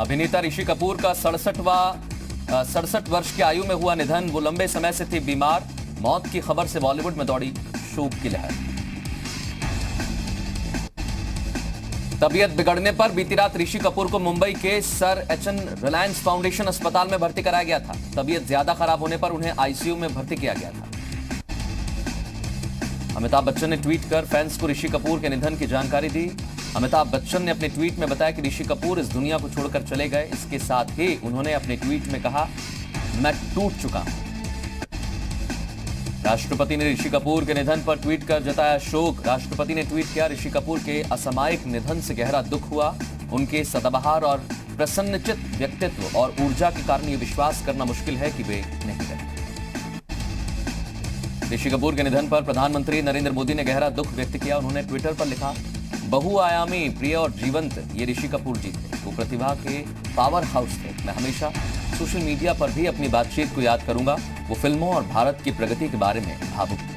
अभिनेता ऋषि कपूर का 67 वर्ष की आयु में हुआ निधन। वो लंबे समय से थे बीमार। मौत की खबर से बॉलीवुड में दौड़ी शोक की लहर। तबीयत बिगड़ने पर बीती रात ऋषि कपूर को मुंबई के सर एचएन रिलायंस फाउंडेशन अस्पताल में भर्ती कराया गया था। तबीयत ज्यादा खराब होने पर उन्हें आईसीयू में भर्ती किया गया था। अमिताभ बच्चन ने ट्वीट कर फैंस को ऋषि कपूर के निधन की जानकारी दी। अमिताभ बच्चन ने अपने ट्वीट में बताया कि ऋषि कपूर इस दुनिया को छोड़कर चले गए। इसके साथ ही उन्होंने अपने ट्वीट में कहा, मैं टूट चुका हूं। राष्ट्रपति ने ऋषि कपूर के निधन पर ट्वीट कर जताया शोक। राष्ट्रपति ने ट्वीट किया, ऋषि कपूर के असामयिक निधन से गहरा दुख हुआ। उनके सदाबहार और प्रसन्नचित व्यक्तित्व और ऊर्जा के कारण यह विश्वास करना मुश्किल है कि वे नहीं रहे। ऋषि कपूर के निधन पर प्रधानमंत्री नरेंद्र मोदी ने गहरा दुख व्यक्त किया। उन्होंने ट्विटर पर लिखा, बहुआयामी, प्रिय और जीवंत ये ऋषि कपूर जी थे। वो प्रतिभा के पावर हाउस थे। मैं हमेशा सोशल मीडिया पर भी अपनी बातचीत को याद करूंगा। वो फिल्मों और भारत की प्रगति के बारे में भावुक थे।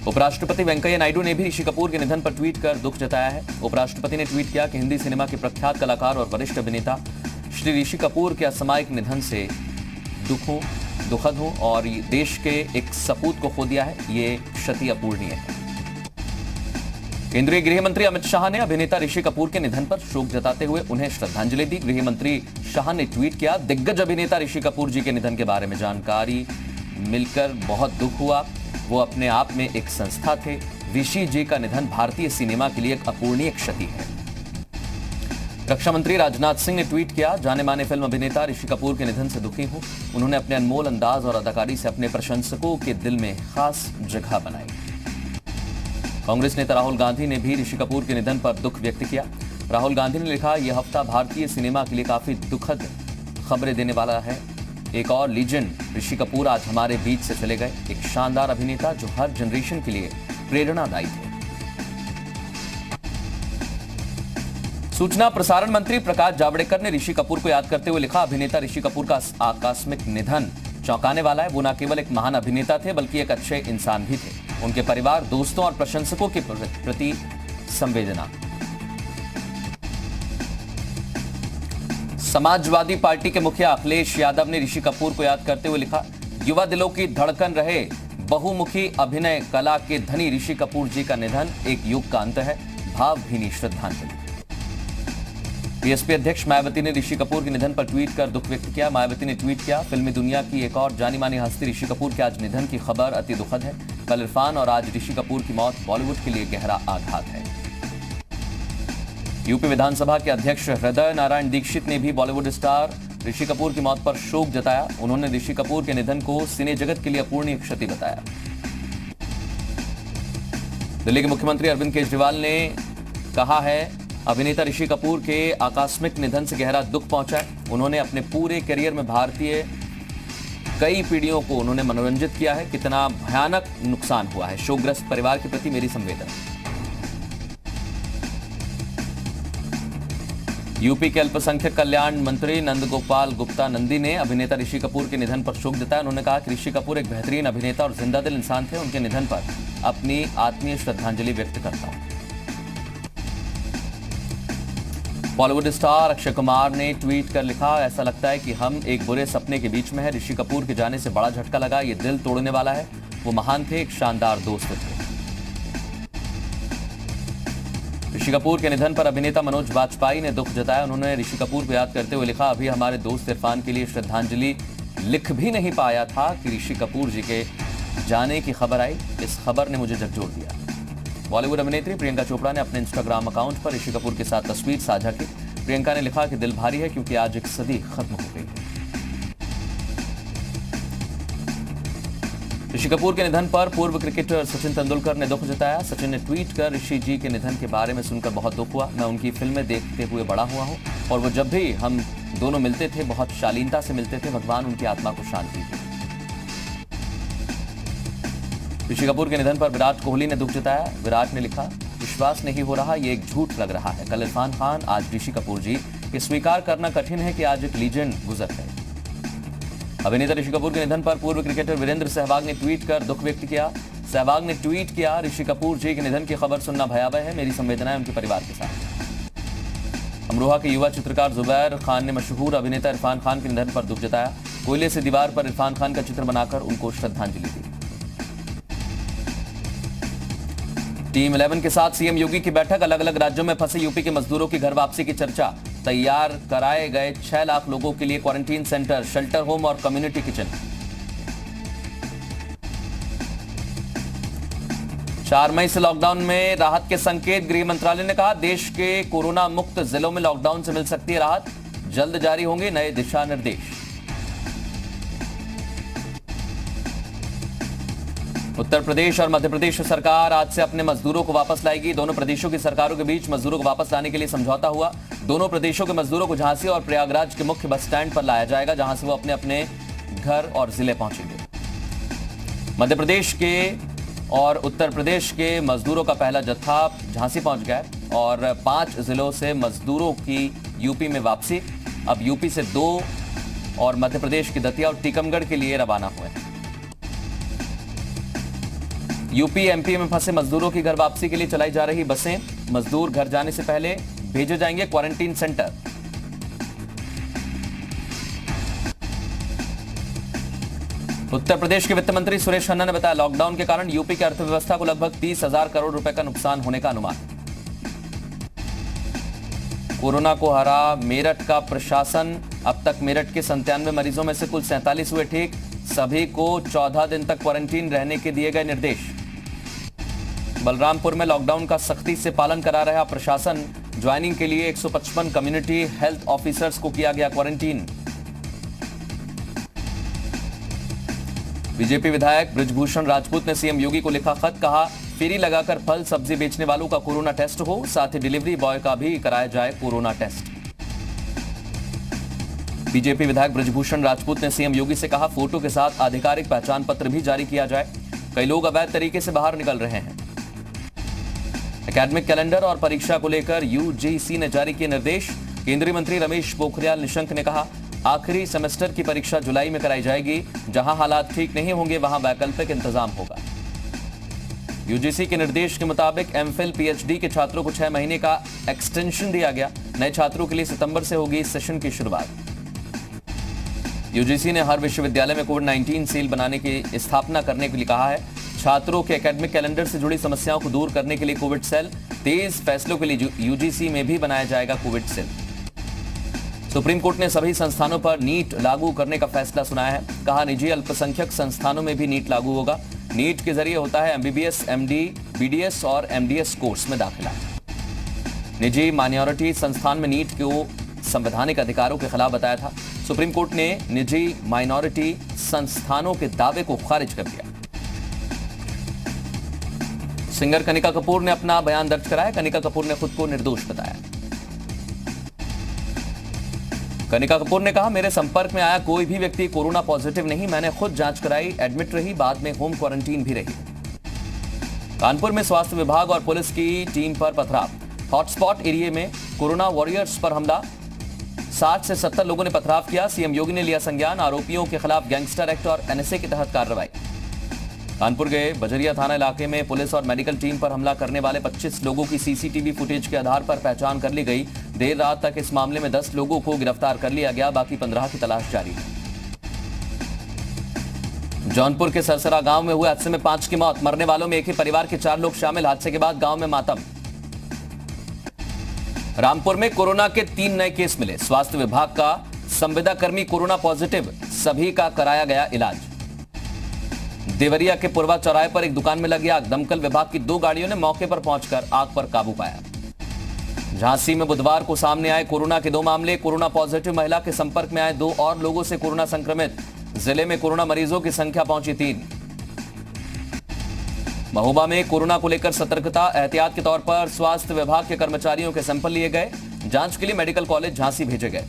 उपराष्ट्रपति वेंकैया नायडू ने भी ऋषि कपूर के निधन पर ट्वीट कर दुख जताया है। उपराष्ट्रपति ने ट्वीट किया कि हिंदी सिनेमा के प्रख्यात कलाकार और वरिष्ठ अभिनेता श्री ऋषि कपूर के असामयिक निधन से दुखद हूं और देश के एक सपूत को खो दिया है। ये क्षति अपूरणीय है। केंद्रीय गृह मंत्री अमित शाह ने अभिनेता ऋषि कपूर के निधन पर शोक जताते हुए उन्हें श्रद्धांजलि दी। गृह मंत्री शाह ने ट्वीट किया, दिग्गज अभिनेता ऋषि कपूर जी के निधन के बारे में जानकारी मिलकर बहुत दुख हुआ। वो अपने आप में एक संस्था थे। ऋषि जी का निधन भारतीय सिनेमा के लिए एक अपूरणीय क्षति है। रक्षा मंत्री राजनाथ सिंह ने ट्वीट किया, जाने माने फिल्म अभिनेता ऋषि कपूर के निधन से दुखी हूं। उन्होंने अपने अनमोल अंदाज और अदाकारी से अपने प्रशंसकों के दिल में खास जगह बनाई। कांग्रेस नेता राहुल गांधी ने भी ऋषि कपूर के निधन पर दुख व्यक्त किया। राहुल गांधी ने लिखा, यह हफ्ता भारतीय सिनेमा के लिए काफी दुखद खबरें देने वाला है। एक और लीजेंड ऋषि कपूर आज हमारे बीच से चले गए। एक शानदार अभिनेता जो हर जनरेशन के लिए प्रेरणादायी थे। सूचना प्रसारण मंत्री प्रकाश जावड़ेकर ने ऋषि कपूर को याद करते हुए लिखा, अभिनेता ऋषि कपूर का आकस्मिक निधन चौंकाने वाला है। वो न केवल एक महान अभिनेता थे बल्कि एक अच्छे इंसान भी थे। उनके परिवार, दोस्तों और प्रशंसकों के प्रति संवेदना। समाजवादी पार्टी के मुखिया अखिलेश यादव ने ऋषि कपूर को याद करते हुए लिखा, युवा दिलों की धड़कन रहे बहुमुखी अभिनय कला के धनी ऋषि कपूर जी का निधन एक युग का अंत है। भावभीनी श्रद्धांजलि। बीएसपी अध्यक्ष मायावती ने ऋषि कपूर के निधन पर ट्वीट कर दुख व्यक्त किया। मायावती ने ट्वीट किया, फिल्मी दुनिया की एक और जानी मानी हस्ती ऋषि कपूर के आज निधन की खबर अति दुखद है। कल इरफान और आज ऋषि कपूर की मौत बॉलीवुड के लिए गहरा आघात है। यूपी विधानसभा के अध्यक्ष हृदय नारायण दीक्षित ने भी बॉलीवुड स्टार ऋषि कपूर की मौत पर शोक जताया। उन्होंने ऋषि कपूर के निधन को सिने जगत के लिए अपूरणीय क्षति बताया। दिल्ली के मुख्यमंत्री अरविंद केजरीवाल ने कहा है, अभिनेता ऋषि कपूर के आकस्मिक निधन से गहरा दुख पहुंचा है। उन्होंने अपने पूरे करियर में भारतीय कई पीढ़ियों को उन्होंने मनोरंजित किया है। कितना भयानक नुकसान हुआ है। शोकग्रस्त परिवार के प्रति मेरी संवेदना। यूपी के अल्पसंख्यक कल्याण मंत्री नंदगोपाल गुप्ता नंदी ने अभिनेता ऋषि कपूर के निधन पर शोक जताया। उन्होंने कहा कि ऋषि कपूर एक बेहतरीन अभिनेता और जिंदा दिल इंसान थे। उनके निधन पर अपनी आत्मीय श्रद्धांजलि व्यक्त करता हूं। बॉलीवुड स्टार अक्षय कुमार ने ट्वीट कर लिखा, ऐसा लगता है कि हम एक बुरे सपने के बीच में हैं। ऋषि कपूर के जाने से बड़ा झटका लगा। ये दिल तोड़ने वाला है। वो महान थे, एक शानदार दोस्त थे। ऋषि कपूर के निधन पर अभिनेता मनोज वाजपेयी ने दुख जताया। उन्होंने ऋषि कपूर को याद करते हुए लिखा, अभी हमारे दोस्त इरफान के लिए श्रद्धांजलि लिख भी नहीं पाया था कि ऋषि कपूर जी के जाने की खबर आई। इस खबर ने मुझे झकझोर दिया। बॉलीवुड अभिनेत्री प्रियंका चोपड़ा ने अपने इंस्टाग्राम अकाउंट पर ऋषि कपूर के साथ तस्वीर साझा की। प्रियंका ने लिखा कि दिल भारी है क्योंकि आज एक सदी खत्म हो गई है। ऋषि कपूर के निधन पर पूर्व क्रिकेटर सचिन तेंदुलकर ने दुख जताया। सचिन ने ट्वीट कर, ऋषि जी के निधन के बारे में सुनकर बहुत दुख हुआ। मैं उनकी फिल्में देखते हुए बड़ा हुआ हूं और वो जब भी हम दोनों मिलते थे बहुत शालीनता से मिलते थे। भगवान उनकी आत्मा को शांति दे। ऋषि कपूर के निधन पर विराट कोहली ने दुख जताया। विराट ने लिखा, विश्वास नहीं हो रहा, ये एक झूठ लग रहा है। कल इरफान खान, आज ऋषि कपूर जी। ये स्वीकार करना कठिन है कि आज एक लीजेंड गुजर गए। अभिनेता ऋषि कपूर के निधन पर पूर्व क्रिकेटर वीरेंद्र सहवाग ने ट्वीट कर दुख व्यक्त किया। सहवाग ने ट्वीट किया, ऋषि कपूर जी के निधन की खबर सुनना भयावह है। मेरी संवेदनाएं उनके परिवार के साथ। अमरोहा के युवा चित्रकार जुबैर खान ने मशहूर अभिनेता इरफान खान के निधन पर दुख जताया। कोयले से दीवार पर इरफान खान का चित्र बनाकर उनको श्रद्धांजलि दी। टीम 11 के साथ सीएम योगी की बैठक। अलग अलग राज्यों में फंसे यूपी के मजदूरों की घर वापसी की चर्चा। तैयार कराए गए 6 लाख लोगों के लिए क्वारंटीन सेंटर, शेल्टर होम और कम्युनिटी किचन। 4 मई से लॉकडाउन में राहत के संकेत। गृह मंत्रालय ने कहा देश के कोरोना मुक्त जिलों में लॉकडाउन से मिल सकती है राहत। जल्द जारी होंगे नए दिशा निर्देश। उत्तर प्रदेश और मध्य प्रदेश सरकार आज से अपने मजदूरों को वापस लाएगी। दोनों प्रदेशों की सरकारों के बीच मजदूरों को वापस लाने के लिए समझौता हुआ। दोनों प्रदेशों के मजदूरों को झांसी और प्रयागराज के मुख्य बस स्टैंड पर लाया जाएगा, जहां से वो अपने अपने घर और जिले पहुंचेंगे। मध्य प्रदेश के और उत्तर प्रदेश के मजदूरों का पहला जत्था झांसी पहुंच गया है और 5 जिलों से मजदूरों की यूपी में वापसी। अब यूपी से 2 और मध्य प्रदेश की दतिया और टीकमगढ़ के लिए रवाना हुए। यूपी एमपी में फंसे मजदूरों की घर वापसी के लिए चलाई जा रही बसें। मजदूर घर जाने से पहले भेजे जाएंगे क्वारंटीन सेंटर। उत्तर प्रदेश के वित्त मंत्री सुरेश खन्ना ने बताया लॉकडाउन के कारण यूपी की अर्थव्यवस्था को लगभग 30,000 करोड़ रुपए का नुकसान होने का अनुमान। कोरोना को हरा मेरठ का प्रशासन। अब तक मेरठ के 97 मरीजों में से कुल 47 हुए ठीक। सभी को 14 दिन तक क्वारंटीन रहने के दिए गए निर्देश। बलरामपुर में लॉकडाउन का सख्ती से पालन करा रहा प्रशासन। ज्वाइनिंग के लिए 155 कम्युनिटी हेल्थ ऑफिसर्स को किया गया क्वारंटीन। बीजेपी विधायक बृजभूषण राजपूत ने सीएम योगी को लिखा खत। कहा फेरी लगाकर फल सब्जी बेचने वालों का कोरोना टेस्ट हो, साथ ही डिलीवरी बॉय का भी कराया जाए कोरोना टेस्ट। बीजेपी विधायक बृजभूषण राजपूत ने सीएम योगी से कहा फोटो के साथ आधिकारिक पहचान पत्र भी जारी किया जाए। कई लोग अवैध तरीके से बाहर निकल रहे हैं। एकेडमिक कैलेंडर और परीक्षा को लेकर यूजीसी ने जारी किए निर्देश। केंद्रीय मंत्री रमेश पोखरियाल निशंक ने कहा आखिरी सेमेस्टर की परीक्षा जुलाई में कराई जाएगी। जहां हालात ठीक नहीं होंगे वहां वैकल्पिक इंतजाम होगा। यूजीसी के निर्देश के मुताबिक एमफिल पीएचडी के छात्रों को 6 महीने का एक्सटेंशन दिया गया। नए छात्रों के लिए सितंबर से होगी इस सेशन की शुरुआत। यूजीसी ने हर विश्वविद्यालय में कोविड-19 सेल बनाने की स्थापना करने के लिए कहा है। छात्रों के एकेडमिक कैलेंडर से जुड़ी समस्याओं को दूर करने के लिए कोविड सेल। तेज फैसलों के लिए यूजीसी में भी बनाया जाएगा कोविड सेल। सुप्रीम कोर्ट ने सभी संस्थानों पर नीट लागू करने का फैसला सुनाया है। कहा निजी अल्पसंख्यक संस्थानों में भी नीट लागू होगा। नीट के जरिए होता है एमबीबीएस, एमडी, बीडीएस और एमडीएस कोर्स में दाखिला। निजी माइनॉरिटी संस्थान में नीट को संवैधानिक अधिकारों के खिलाफ बताया था। सुप्रीम कोर्ट ने निजी माइनॉरिटी संस्थानों के दावे को खारिज कर दिया। सिंगर कनिका कपूर ने अपना बयान दर्ज कराया। कनिका कपूर ने खुद को निर्दोष बताया। कनिका कपूर ने कहा मेरे संपर्क में आया कोई भी व्यक्ति कोरोना पॉजिटिव नहीं। मैंने खुद जांच कराई, एडमिट रही, बाद में होम क्वारंटीन भी रही। कानपुर में स्वास्थ्य विभाग और पुलिस की टीम पर पथराव। हॉटस्पॉट एरिया में कोरोना वॉरियर्स पर हमला। 60 से 70 लोगों ने पथराव किया। सीएम योगी ने लिया संज्ञान। आरोपियों के खिलाफ गैंगस्टर एक्ट और एनएसए के तहत कार्रवाई। कानपुर के बजरिया थाना इलाके में पुलिस और मेडिकल टीम पर हमला करने वाले 25 लोगों की सीसीटीवी फुटेज के आधार पर पहचान कर ली गई। देर रात तक इस मामले में 10 लोगों को गिरफ्तार कर लिया गया। बाकी 15 की तलाश जारी है। जौनपुर के सरसरा गांव में हुए हादसे में 5 की मौत। मरने वालों में एक ही परिवार के 4 लोग शामिल। हादसे के बाद गांव में मातम। रामपुर में कोरोना के 3 नए केस मिले। स्वास्थ्य विभाग का संविदा कर्मी कोरोना पॉजिटिव। सभी का कराया गया इलाज। देवरिया के पुरवा चौराहे पर एक दुकान में लगी आग। दमकल विभाग की 2 गाड़ियों ने मौके पर पहुंचकर आग पर काबू पाया। झांसी में बुधवार को सामने आए कोरोना के 2 मामले। कोरोना पॉजिटिव महिला के संपर्क में आए 2 और लोगों से कोरोना संक्रमित। जिले में कोरोना मरीजों की संख्या पहुंची 3। महोबा में कोरोना को लेकर सतर्कता। एहतियात के तौर पर स्वास्थ्य विभाग के कर्मचारियों के सैंपल लिए गए। जांच के लिए मेडिकल कॉलेज झांसी भेजे गए।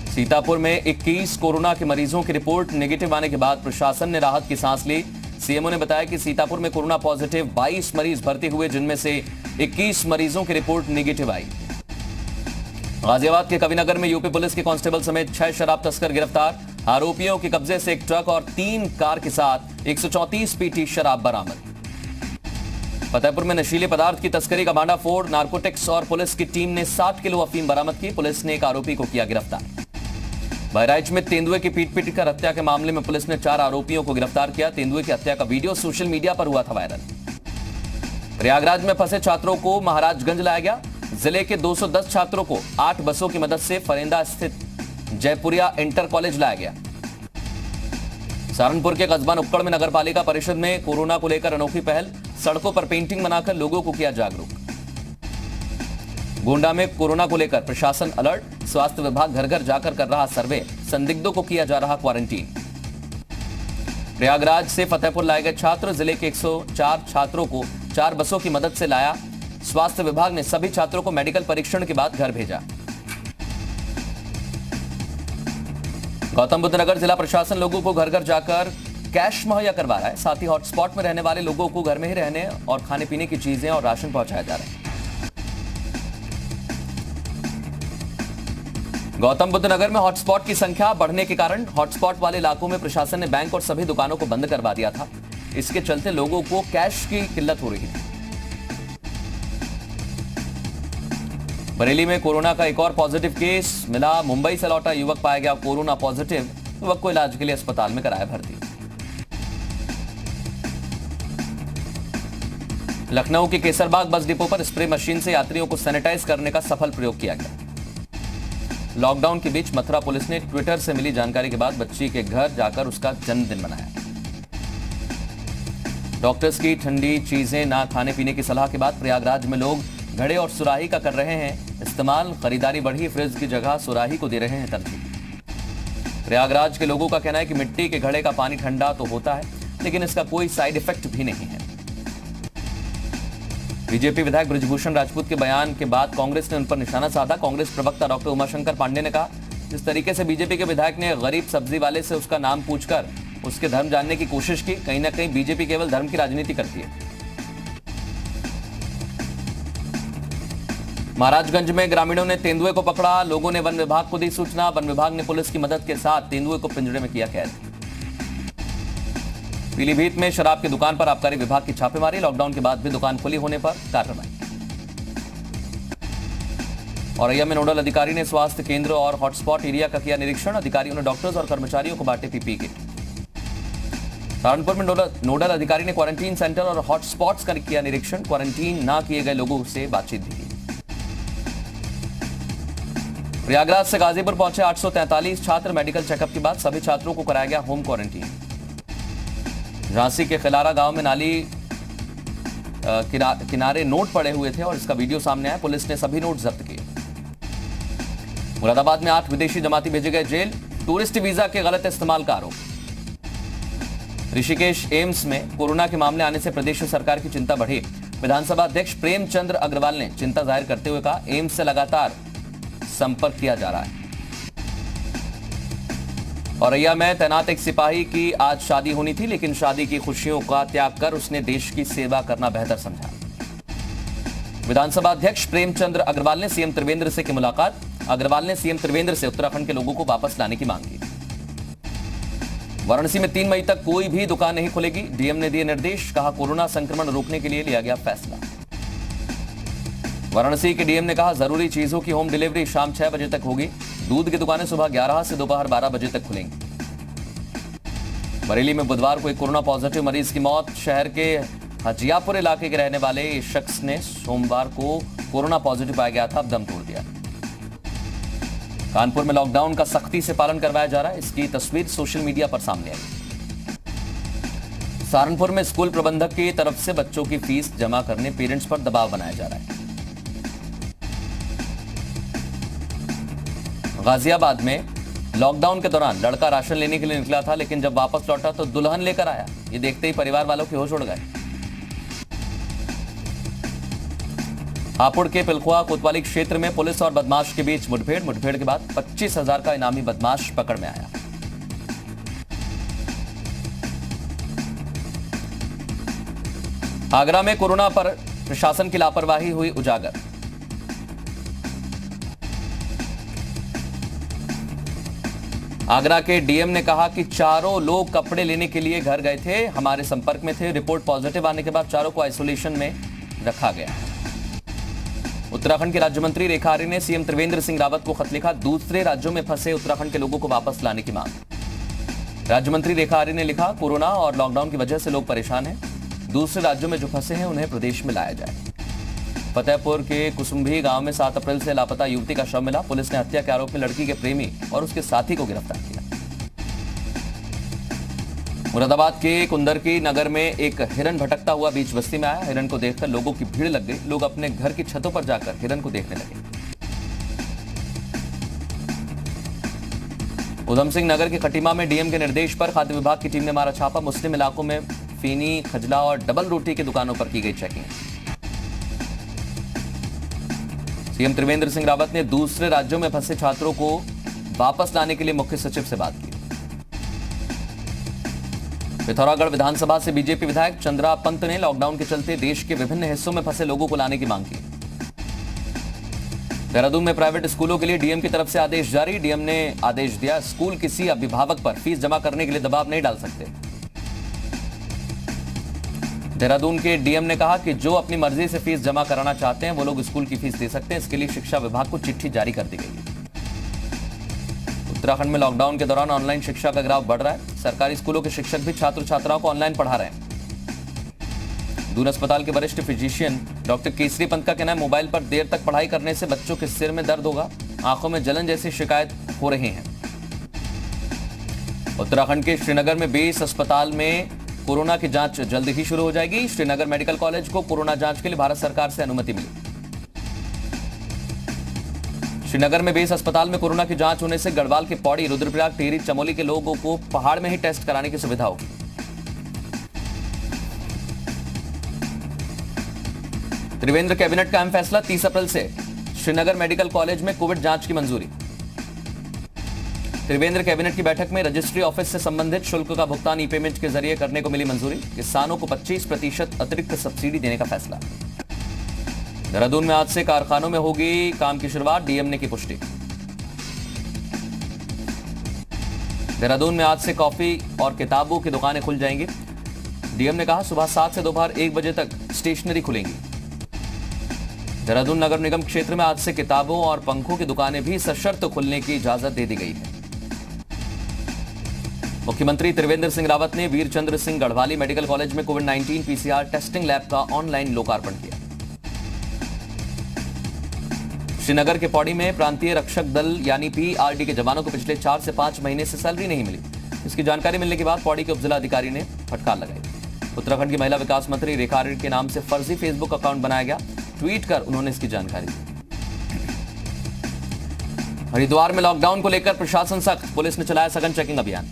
सीतापुर में 21 कोरोना के मरीजों की रिपोर्ट नेगेटिव आने के बाद प्रशासन ने राहत की सांस ली। सीएमओ ने बताया कि सीतापुर में कोरोना पॉजिटिव 22 मरीज भर्ती हुए, जिनमें से 21 मरीजों की रिपोर्ट नेगेटिव आई। गाजियाबाद के कविनगर में यूपी पुलिस के कांस्टेबल समेत 6 शराब तस्कर गिरफ्तार। आरोपियों के कब्जे से एक ट्रक और 3 कार के साथ 134 पीटी शराब बरामद। फतेहपुर में नशीले पदार्थ की तस्करी का भांडाफोड़, नारकोटिक्स और पुलिस की टीम ने 60 किलो अफीम बरामद की। पुलिस ने एक आरोपी को किया गिरफ्तार। बहराइच में तेंदुए की पीट कर हत्या के मामले में पुलिस ने 4 आरोपियों को गिरफ्तार किया। तेंदुए की हत्या का वीडियो सोशल मीडिया पर हुआ था वायरल। प्रयागराज में फंसे छात्रों को महाराजगंज लाया गया। जिले के 210 छात्रों को 8 बसों की मदद से फरेंदा स्थित जयपुरिया इंटर कॉलेज लाया गया। सहारनपुर के कस्बा नुक्कड़ में नगर पालिका परिषद में कोरोना को लेकर अनोखी पहल, सड़कों पर पेंटिंग बनाकर लोगों को किया जागरूक। गोंडा में कोरोना को लेकर प्रशासन अलर्ट, स्वास्थ्य विभाग घर घर जाकर कर रहा सर्वे, संदिग्धों को किया जा रहा क्वारंटीन। प्रयागराज से फतेहपुर लाए गए छात्र, जिले के 104 छात्रों को 4 बसों की मदद से लाया। स्वास्थ्य विभाग ने सभी छात्रों को मेडिकल परीक्षण के बाद घर भेजा। गौतम बुद्ध नगर जिला प्रशासन लोगों को घर घर जाकर कैश मुहैया करवा रहा है। साथ ही हॉटस्पॉट में रहने वाले लोगों को घर में ही रहने और खाने पीने की चीजें और राशन पहुंचाया जा रहा है। गौतम बुद्ध नगर में हॉटस्पॉट की संख्या बढ़ने के कारण हॉटस्पॉट वाले इलाकों में प्रशासन ने बैंक और सभी दुकानों को बंद करवा दिया था। इसके चलते लोगों को कैश की किल्लत हो रही थी। बरेली में कोरोना का एक और पॉजिटिव केस मिला। मुंबई से लौटा युवक पाया गया कोरोना पॉजिटिव। युवक को इलाज के लिए अस्पताल में कराया भर्ती। लखनऊ के केसरबाग बस डिपो पर स्प्रे मशीन से यात्रियों को सैनिटाइज करने का सफल प्रयोग किया गया। लॉकडाउन के बीच मथुरा पुलिस ने ट्विटर से मिली जानकारी के बाद बच्ची के घर जाकर उसका जन्मदिन मनाया। डॉक्टर्स की ठंडी चीजें ना खाने पीने की सलाह के बाद प्रयागराज में लोग घड़े और सुराही का कर रहे हैं इस्तेमाल। खरीदारी बढ़ी, फ्रिज की जगह सुराही को दे रहे हैं तरजीह। प्रयागराज के लोगों का कहना है कि मिट्टी के घड़े का पानी ठंडा तो होता है, लेकिन इसका कोई साइड इफेक्ट भी नहीं है। बीजेपी विधायक बृजभूषण राजपूत के बयान के बाद कांग्रेस ने उन पर निशाना साधा। कांग्रेस प्रवक्ता डॉक्टर उमाशंकर पांडे ने कहा, जिस तरीके से बीजेपी के विधायक ने गरीब सब्जी वाले से उसका नाम पूछकर उसके धर्म जानने की कोशिश की, कहीं ना कहीं बीजेपी केवल धर्म की राजनीति करती है। महाराजगंज में ग्रामीणों ने तेंदुए को पकड़ा। लोगों ने वन विभाग को दी सूचना। वन विभाग ने पुलिस की मदद के साथ तेंदुए को पिंजरे में किया कैद। पीलीभीत में शराब की दुकान पर आबकारी विभाग की छापेमारी। लॉकडाउन के बाद भी दुकान खुली होने पर कार्रवाई। औरैया में नोडल अधिकारी ने स्वास्थ्य केंद्र और हॉटस्पॉट एरिया का किया निरीक्षण। अधिकारियों ने डॉक्टर्स और कर्मचारियों को बांटे पीपीई किट। सहारनपुर में नोडल अधिकारी ने क्वारंटीन सेंटर और हॉटस्पॉट्स का किया निरीक्षण। क्वारंटीन न किए गए लोगों से बातचीत भी की। प्रयागराज से गाजीपुर पहुंचे 843 छात्र। मेडिकल चेकअप के बाद सभी छात्रों को कराया गया होम क्वारंटीन। झांसी के खिलारा गांव में नाली किनारे नोट पड़े हुए थे और इसका वीडियो सामने आया। पुलिस ने सभी नोट जब्त किए। मुरादाबाद में 8 विदेशी जमाती भेजे गए जेल। टूरिस्ट वीजा के गलत इस्तेमाल का आरोप। ऋषिकेश एम्स में कोरोना के मामले आने से प्रदेश सरकार की चिंता बढ़ी। विधानसभा अध्यक्ष प्रेमचंद अग्रवाल ने चिंता जाहिर करते हुए कहा, एम्स से लगातार संपर्क किया जा रहा है। औरैया में तैनात एक सिपाही की आज शादी होनी थी, लेकिन शादी की खुशियों का त्याग कर उसने देश की सेवा करना बेहतर समझा। विधानसभा अध्यक्ष प्रेमचंद अग्रवाल ने सीएम त्रिवेंद्र से की मुलाकात। अग्रवाल ने सीएम त्रिवेंद्र से उत्तराखंड के लोगों को वापस लाने की मांग की। वाराणसी में 3 मई तक कोई भी दुकान नहीं खुलेगी। डीएम ने दिए निर्देश, कहा कोरोना संक्रमण रोकने के लिए लिया गया फैसला। वाराणसी के डीएम ने कहा, जरूरी चीजों की होम डिलीवरी शाम 6 बजे तक होगी। दूध की दुकानें सुबह 11 से दोपहर 12 बजे तक खुलेंगी। बरेली में बुधवार को एक कोरोना पॉजिटिव मरीज की मौत। शहर के हजियापुर इलाके के रहने वाले इस शख्स ने सोमवार को कोरोना पॉजिटिव पाया गया था, अब दम तोड़ दिया। कानपुर में लॉकडाउन का सख्ती से पालन करवाया जा रहा है। इसकी तस्वीर सोशल मीडिया पर सामने आई। सहारनपुर में स्कूल प्रबंधक की तरफ से बच्चों की फीस जमा करने पेरेंट्स पर दबाव बनाया जा रहा है। गाजियाबाद में लॉकडाउन के दौरान लड़का राशन लेने के लिए निकला था, लेकिन जब वापस लौटा तो दुल्हन लेकर आया। ये देखते ही परिवार वालों के होश उड़ गए। हापुड़ के पिलखुआ कोतवाली क्षेत्र में पुलिस और बदमाश के बीच मुठभेड़ के बाद 25,000 का इनामी बदमाश पकड़ में आया। आगरा में कोरोना पर प्रशासन की लापरवाही हुई उजागर। आगरा के डीएम ने कहा कि चारों लोग कपड़े लेने के लिए घर गए थे, हमारे संपर्क में थे। रिपोर्ट पॉजिटिव आने के बाद चारों को आइसोलेशन में रखा गया। उत्तराखंड के राज्य मंत्री रेखा आर्य ने सीएम त्रिवेंद्र सिंह रावत को खत लिखा, दूसरे राज्यों में फंसे उत्तराखंड के लोगों को वापस लाने की मांग। राज्य मंत्री रेखा आर्य ने लिखा, कोरोना और लॉकडाउन की वजह से लोग परेशान हैं, दूसरे राज्यों में जो फंसे हैं उन्हें प्रदेश में लाया जाए। फतेहपुर के कुसुम्भी गांव में 7 अप्रैल से लापता युवती का शव मिला। पुलिस ने हत्या के आरोप में लड़की के प्रेमी और उसके साथी को गिरफ्तार किया। मुरादाबाद के कुंदरकी नगर में एक हिरन भटकता हुआ बीच बस्ती में आया। हिरन को देखकर लोगों की भीड़ लग गई। लोग अपने घर की छतों पर जाकर हिरन को देखने लगे। उधम सिंह नगर के खटीमा में डीएम के निर्देश पर खाद्य विभाग की टीम ने मारा छापा। मुस्लिम इलाकों में फीनी, खजला और डबल रोटी की दुकानों पर की गई चेकिंग। सीएम त्रिवेंद्र सिंह रावत ने दूसरे राज्यों में फंसे छात्रों को वापस लाने के लिए मुख्य सचिव से बात की। पिथौरागढ़ विधानसभा से बीजेपी विधायक चंद्रा पंत ने लॉकडाउन के चलते देश के विभिन्न हिस्सों में फंसे लोगों को लाने की मांग की। देहरादून में प्राइवेट स्कूलों के लिए डीएम की तरफ से आदेश जारी। डीएम ने आदेश दिया, स्कूल किसी अभिभावक पर फीस जमा करने के लिए दबाव नहीं डाल सकते। देहरादून के डीएम ने कहा कि जो अपनी मर्जी से फीस जमा कराना चाहते हैं वो लोग स्कूल की फीस दे सकते हैं। इसके लिए शिक्षा विभाग को चिट्ठी जारी कर दी गई है। उत्तराखंड में लॉकडाउन के दौरान ऑनलाइन शिक्षा का ग्राफ बढ़ रहा है। सरकारी स्कूलों के शिक्षक भी छात्र छात्राओं को ऑनलाइन पढ़ा रहे हैं। दून अस्पताल के वरिष्ठ फिजिशियन डॉक्टर केसरी पंत का कहना है, मोबाइल पर देर तक पढ़ाई करने से बच्चों के सिर में दर्द होगा, आंखों में जलन जैसी शिकायत हो रही है। उत्तराखंड के श्रीनगर में बेस अस्पताल में कोरोना की जांच जल्द ही शुरू हो जाएगी। श्रीनगर मेडिकल कॉलेज को कोरोना जांच के लिए भारत सरकार से अनुमति मिली। श्रीनगर में बेस अस्पताल में कोरोना की जांच होने से गढ़वाल के पौड़ी, रुद्रप्रयाग, टिहरी, चमोली के लोगों को पहाड़ में ही टेस्ट कराने की सुविधा होगी। त्रिवेंद्र कैबिनेट का अहम फैसला, 30 अप्रैल से श्रीनगर मेडिकल कॉलेज में कोविड जांच की मंजूरी। त्रिवेंद्र कैबिनेट की बैठक में रजिस्ट्री ऑफिस से संबंधित शुल्क का भुगतान ई-पेमेंट के जरिए करने को मिली मंजूरी। किसानों को 25% अतिरिक्त सब्सिडी देने का फैसला। देहरादून में आज से कारखानों में होगी काम की शुरुआत, डीएम ने की पुष्टि। देहरादून में आज से कॉफी और किताबों की दुकानें खुल जाएंगी। डीएम ने कहा, सुबह 7 से दोपहर 1 बजे तक स्टेशनरी खुलेंगी। देहरादून नगर निगम क्षेत्र में आज से किताबों और पंखों की दुकानें भी सशर्त खुलने की इजाजत दे दी गई है। मुख्यमंत्री त्रिवेंद्र सिंह रावत ने वीरचंद्र सिंह गढ़वाली मेडिकल कॉलेज में कोविड-19 पीसीआर टेस्टिंग लैब का ऑनलाइन लोकार्पण किया। श्रीनगर के पौड़ी में प्रांतीय रक्षक दल यानी पीआरडी के जवानों को पिछले 4 से 5 महीने से सैलरी नहीं मिली। इसकी जानकारी मिलने के बाद पौड़ी के उपजिला अधिकारी ने फटकार लगाई। उत्तराखंड की महिला विकास मंत्री रेखा आर्य के नाम से फर्जी फेसबुक अकाउंट बनाया गया। ट्वीट कर उन्होंने इसकी जानकारी दी। हरिद्वार में लॉकडाउन को लेकर प्रशासन सख्त, पुलिस ने चलाया सघन चेकिंग अभियान।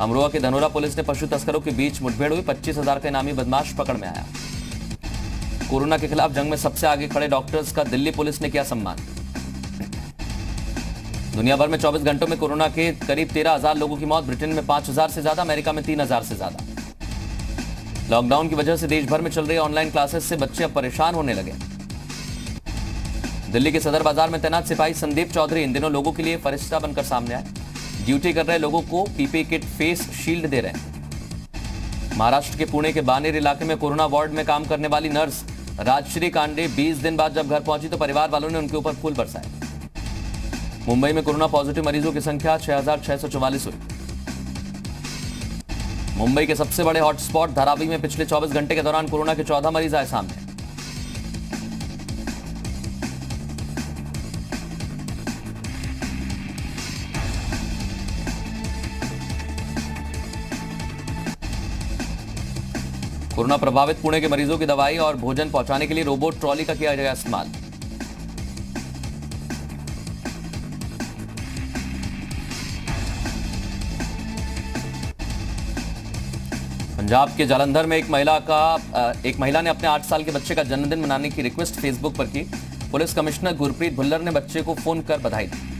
अमरोहा के धनोरा पुलिस ने पशु तस्करों के बीच मुठभेड़ हुई, 25,000 का इनामी बदमाश पकड़ में आया। कोरोना के खिलाफ जंग में सबसे आगे खड़े डॉक्टर्स का दिल्ली पुलिस ने किया सम्मान। दुनिया भर में 24 घंटों में कोरोना के करीब 13,000 लोगों की मौत, ब्रिटेन में 5,000 से ज्यादा, अमेरिका में 3,000 से ज्यादा। लॉकडाउन की वजह से देश भर में चल रही ऑनलाइन क्लासेस से बच्चे अब परेशान होने लगे। दिल्ली के सदर बाजार में तैनात सिपाही संदीप चौधरी इन दिनों लोगों के लिए फरिश्ता बनकर सामने आए। ड्यूटी कर रहे लोगों को पीपीई किट, फेस शील्ड दे रहे हैं। महाराष्ट्र के पुणे के बानेर इलाके में कोरोना वार्ड में काम करने वाली नर्स राजश्री कांडे 20 दिन बाद जब घर पहुंची तो परिवार वालों ने उनके ऊपर फूल बरसाए। मुंबई में कोरोना पॉजिटिव मरीजों की संख्या 6,644 हुई। मुंबई के सबसे बड़े हॉटस्पॉट धारावी में पिछले 24 घंटे के दौरान कोरोना के 14 मरीज आए सामने। कोरोना प्रभावित पुणे के मरीजों की दवाई और भोजन पहुंचाने के लिए रोबोट ट्रॉली का किया गया इस्तेमाल। पंजाब के जालंधर में एक महिला ने अपने 8 साल के बच्चे का जन्मदिन मनाने की रिक्वेस्ट फेसबुक पर की। पुलिस कमिश्नर गुरप्रीत भुल्लर ने बच्चे को फोन कर बधाई दी।